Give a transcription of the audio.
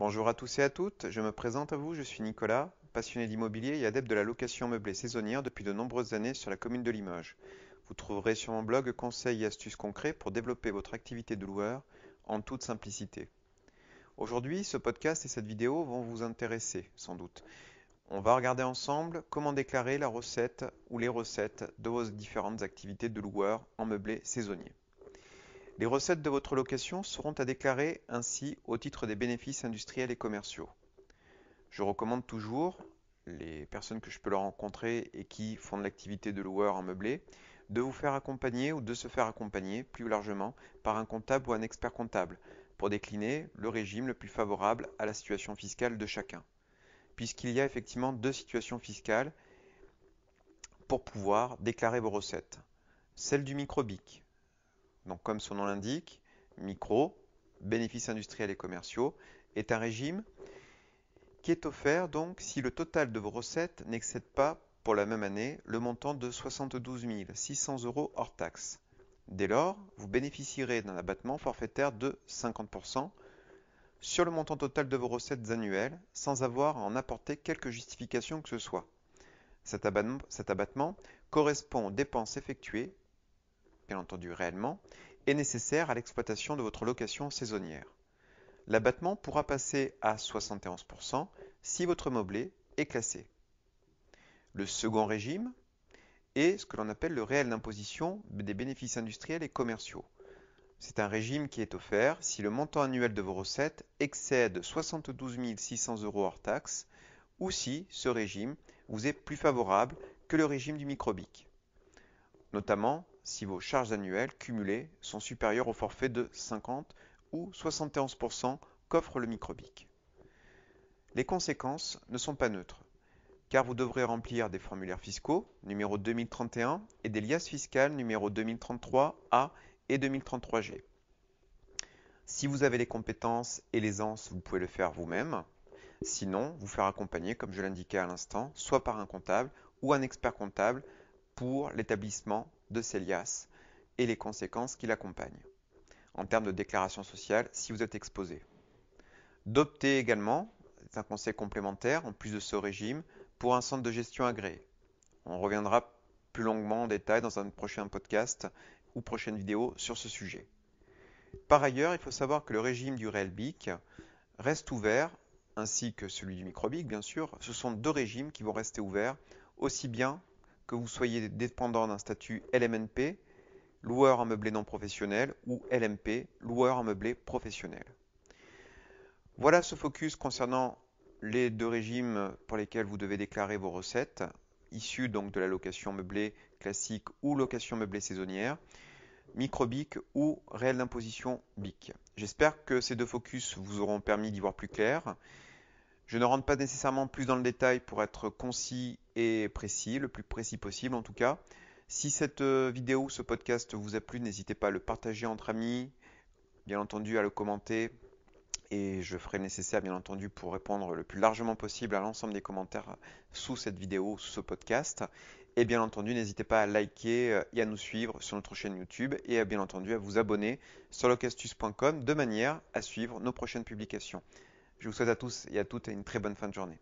Bonjour à tous et à toutes, je me présente à vous, je suis Nicolas, passionné d'immobilier et adepte de la location meublée saisonnière depuis de nombreuses années sur la commune de Limoges. Vous trouverez sur mon blog conseils et astuces concrets pour développer votre activité de loueur en toute simplicité. Aujourd'hui, ce podcast et cette vidéo vont vous intéresser, sans doute. On va regarder ensemble comment déclarer la recette ou les recettes de vos différentes activités de loueur en meublé saisonnier. Les recettes de votre location seront à déclarer ainsi au titre des bénéfices industriels et commerciaux. Je recommande toujours, les personnes que je peux leur rencontrer et qui font de l'activité de loueur en meublé, de vous faire accompagner ou de se faire accompagner plus largement par un comptable ou un expert comptable pour décliner le régime le plus favorable à la situation fiscale de chacun. Puisqu'il y a effectivement deux situations fiscales pour pouvoir déclarer vos recettes. Celle du micro-BIC, donc comme son nom l'indique, micro, bénéfices industriels et commerciaux, est un régime qui est offert donc si le total de vos recettes n'excède pas, pour la même année, le montant de 72 600 € hors taxe. Dès lors, vous bénéficierez d'un abattement forfaitaire de 50% sur le montant total de vos recettes annuelles sans avoir à en apporter quelque justification que ce soit. Cet abattement correspond aux dépenses effectuées, bien entendu réellement, et nécessaires à l'exploitation de votre location saisonnière. L'abattement pourra passer à 71% si votre meublé est classé. Le second régime est ce que l'on appelle le réel d'imposition des bénéfices industriels et commerciaux. C'est un régime qui est offert si le montant annuel de vos recettes excède 72 600 € hors taxe ou si ce régime vous est plus favorable que le régime du micro-BIC, notamment si vos charges annuelles cumulées sont supérieures au forfait de 50 ou 71% qu'offre le micro-BIC. Les conséquences ne sont pas neutres, car vous devrez remplir des formulaires fiscaux numéro 2031 et des liasses fiscales numéro 2033A et 2033G. Si vous avez les compétences et l'aisance, vous pouvez le faire vous-même. Sinon, vous faire accompagner, comme je l'indiquais à l'instant, soit par un comptable ou un expert comptable pour l'établissement de ces liasses et les conséquences qui l'accompagnent en termes de déclaration sociale si vous êtes exposé. D'opter également, c'est un conseil complémentaire en plus de ce régime, pour un centre de gestion agréé. On reviendra plus longuement en détail dans un prochain podcast ou prochaine vidéo sur ce sujet. Par ailleurs, il faut savoir que le régime du réel BIC reste ouvert, ainsi que celui du micro-BIC bien sûr. Ce sont deux régimes qui vont rester ouverts, aussi bien que vous soyez dépendant d'un statut LMNP, loueur en meublé non professionnel, ou LMP, loueur en meublé professionnel. Voilà ce focus concernant les deux régimes pour lesquels vous devez déclarer vos recettes, issues donc de la location meublée classique ou location meublée saisonnière, micro-BIC ou réel d'imposition BIC. J'espère que ces deux focus vous auront permis d'y voir plus clair. Je ne rentre pas nécessairement plus dans le détail pour être concis et précis, le plus précis possible en tout cas. Si cette vidéo ou ce podcast vous a plu, n'hésitez pas à le partager entre amis, bien entendu à le commenter, et je ferai le nécessaire bien entendu pour répondre le plus largement possible à l'ensemble des commentaires sous cette vidéo, sous ce podcast. Et bien entendu, n'hésitez pas à liker et à nous suivre sur notre chaîne YouTube et bien entendu à vous abonner sur locastus.com de manière à suivre nos prochaines publications. Je vous souhaite à tous et à toutes une très bonne fin de journée.